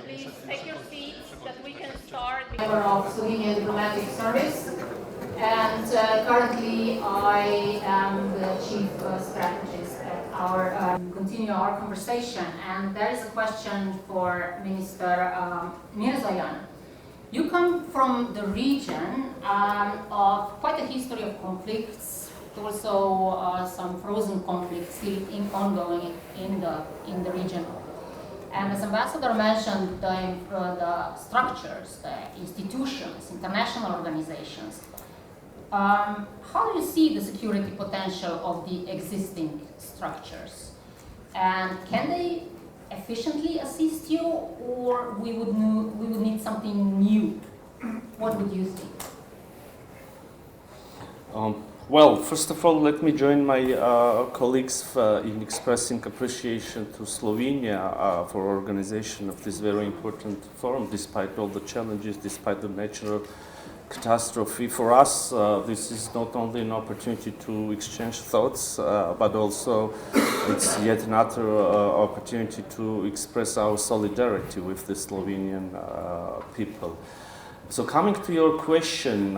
Please take your seats that we can start. Member of Slovenian Diplomatic Service, and currently I am the chief strategist at our continue our conversation. And there is a question for Minister Mirzoyan. You come from the region of quite a history of conflicts, also some frozen conflicts still ongoing in the region. And as Ambassador mentioned, the structures, the institutions, international organizations, how do you see the security potential of the existing structures? And can they efficiently assist you, or we would need something new? What would you think? Well, first of all, let me join my colleagues in expressing appreciation to Slovenia for organization of this very important forum, despite all the challenges, despite the natural catastrophe. For us, this is not only an opportunity to exchange thoughts, but also it's yet another opportunity to express our solidarity with the Slovenian people. So coming to your question,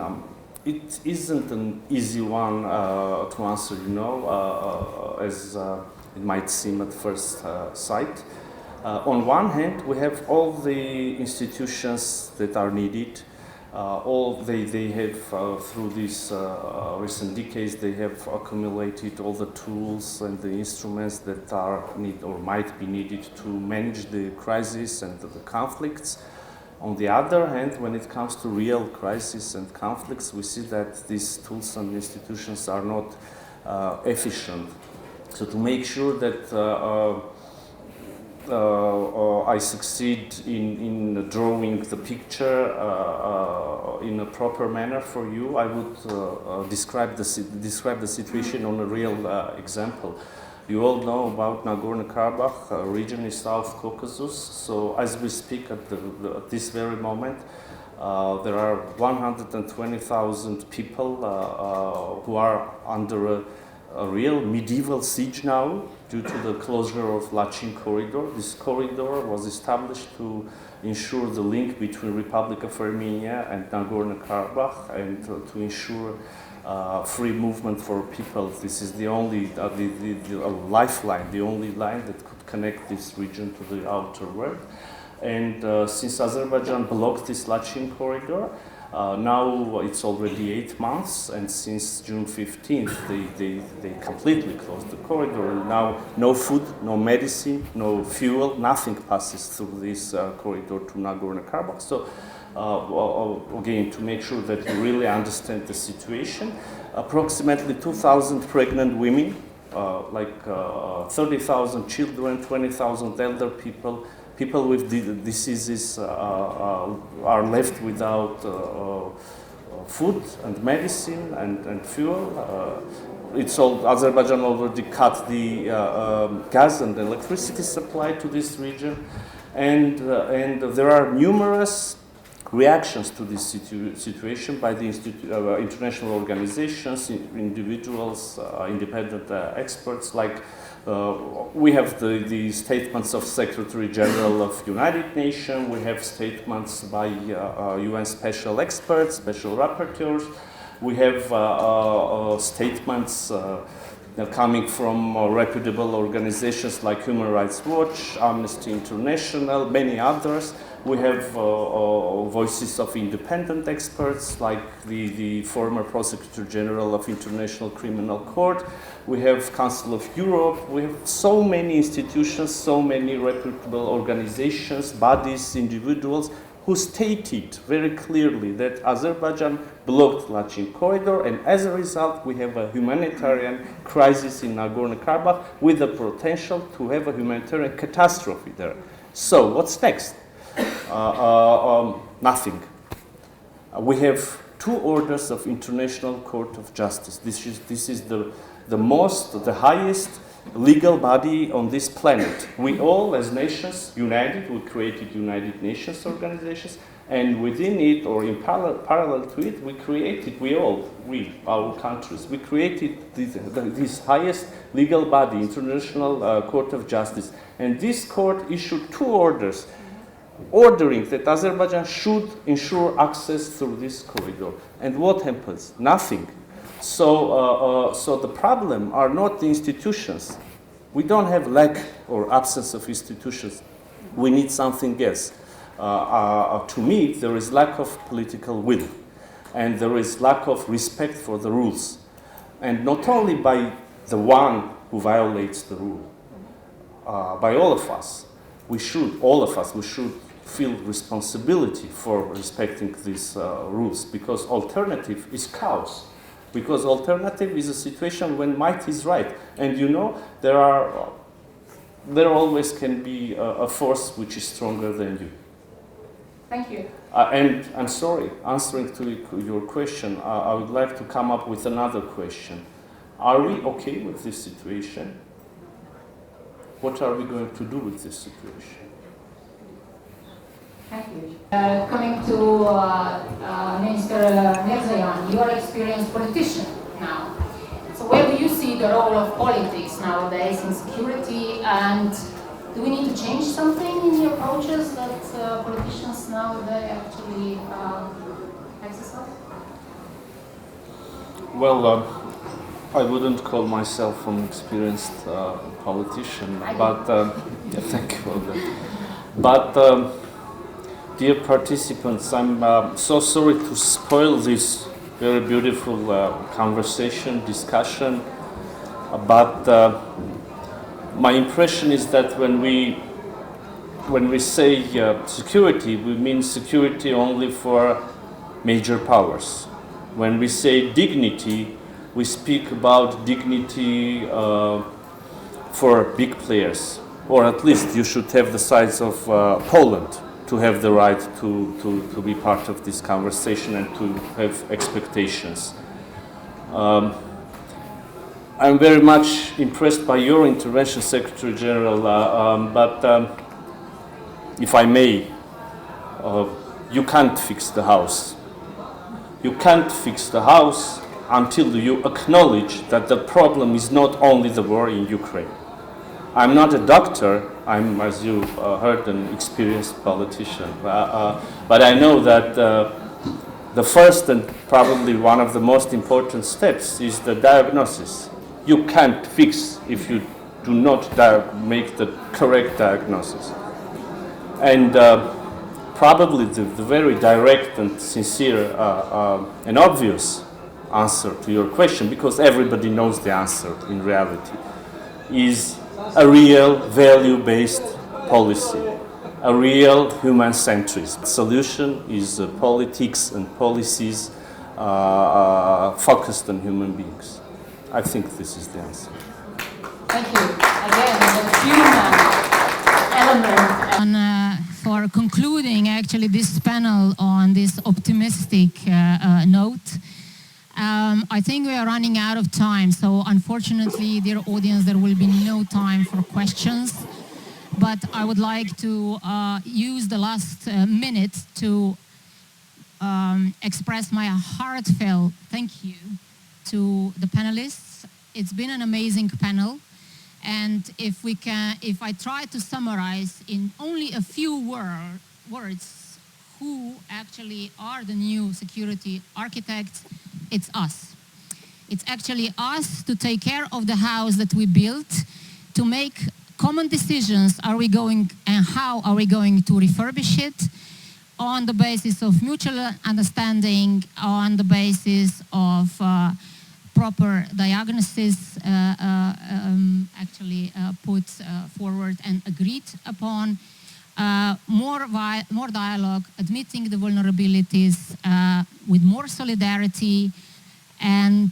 it isn't an easy one to answer, as it might seem at first sight. On one hand, we have all the institutions that are needed. They have, through these recent decades, they have accumulated all the tools and the instruments that are need or might be needed to manage the crisis and the conflicts. On the other hand, when it comes to real crises and conflicts, we see that these tools and institutions are not efficient. So to make sure that I succeed in drawing the picture in a proper manner for you, I would describe the situation on a real example. You all know about Nagorno-Karabakh, a region in South Caucasus. So as we speak at this very moment, there are 120,000 people who are under a real medieval siege now due to the closure of Lachin corridor. This corridor was established to ensure the link between Republic of Armenia and Nagorno-Karabakh and to ensure free movement for people. This is the only the lifeline, the only line that could connect this region to the outer world. And since Azerbaijan blocked this Lachin corridor, now it's already 8 months, and since June 15th, they completely closed the corridor. Now, no food, no medicine, no fuel, nothing passes through this corridor to Nagorno-Karabakh. So, again, to make sure that you really understand the situation, approximately 2,000 pregnant women, 30,000 children, 20,000 elder people, people with diseases are left without food and medicine and fuel. Azerbaijan already cut the gas and electricity supply to this region, and there are numerous reactions to this situation by the international organizations, individuals, independent experts. Like we have the statements of Secretary General of United Nations, we have statements by UN special experts, special rapporteurs, we have statements coming from reputable organizations like Human Rights Watch, Amnesty International, many others. We have voices of independent experts like the former Prosecutor General of International Criminal Court. We have Council of Europe. We have so many institutions, so many reputable organizations, bodies, individuals who stated very clearly that Azerbaijan blocked Lachin corridor, and as a result we have a humanitarian crisis in Nagorno-Karabakh with the potential to have a humanitarian catastrophe there. So what's next? Nothing. We have 2 orders of International Court of Justice. This is the highest legal body on this planet. We all, as nations, united, we created United Nations organizations, and within it, or in parallel to it, our countries, we created this highest legal body, International Court of Justice. And this court issued 2 orders ordering that Azerbaijan should ensure access through this corridor. And what happens? Nothing. So the problem are not the institutions. We don't have lack or absence of institutions. We need something else. To me, there is lack of political will, and there is lack of respect for the rules. And not only by the one who violates the rule, by all of us. We should feel responsibility for respecting these rules, because alternative is chaos. Because alternative is a situation when might is right, and there always can be a force which is stronger than you. Thank you. And I'm sorry, answering to your question, I would like to come up with another question. Are we okay with this situation? What are we going to do with this situation? Thank you. Coming to Minister Mirzayan, you are an experienced politician now. So where do you see the role of politics nowadays in security, and do we need to change something in the approaches that politicians nowadays actually exercise? Well, I wouldn't call myself an experienced politician, but thank you for that. But dear participants, I'm so sorry to spoil this very beautiful discussion, but my impression is that when we say security, we mean security only for major powers. When we say dignity, we speak about dignity for big players, or at least you should have the size of Poland to have the right to be part of this conversation and to have expectations. I'm very much impressed by your intervention, Secretary General, but if I may, you can't fix the house. You can't fix the house until you acknowledge that the problem is not only the war in Ukraine. I'm not a doctor, I'm, as you heard, an experienced politician, but I know that the first and probably one of the most important steps is the diagnosis. You can't fix if you do not make the correct diagnosis. And probably the very direct and sincere and obvious answer to your question, because everybody knows the answer in reality, is a real value-based policy, a real human-centrist solution is politics and policies focused on human beings. I think this is the answer. Thank you. Again, the human element. For concluding actually this panel on this optimistic note, I think we are running out of time, so unfortunately, dear audience, there will be no time for questions. But I would like to use the last minute to express my heartfelt thank you to the panelists. It's been an amazing panel, and if I try to summarize in only a few words who actually are the new security architects, it's us. It's actually us to take care of the house that we built, to make common decisions, are we going and how are we going to refurbish it on the basis of mutual understanding, on the basis of proper diagnosis actually put forward and agreed upon. more dialogue, admitting the vulnerabilities with more solidarity, and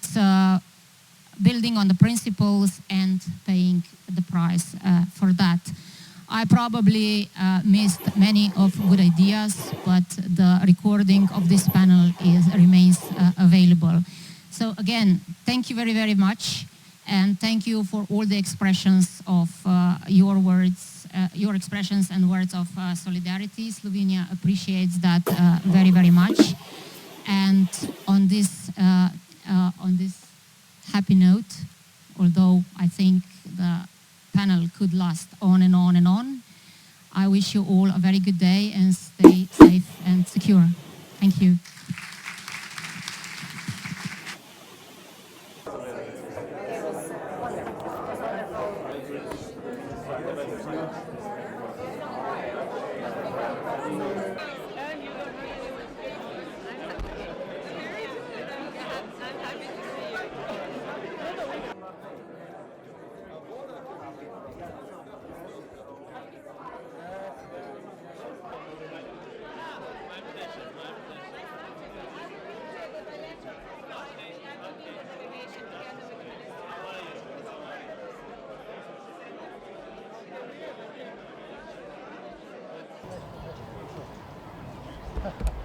building on the principles and paying the price for that. I probably missed many of good ideas, but the recording of this panel remains available. So again, thank you very, very much, and thank you for all the expressions of your words, your expressions and words of solidarity. Slovenia appreciates that very, very much. And on this happy note, although I think the panel could last on and on and on, I wish you all a very good day and stay safe and secure. Thank you. It was wonderful.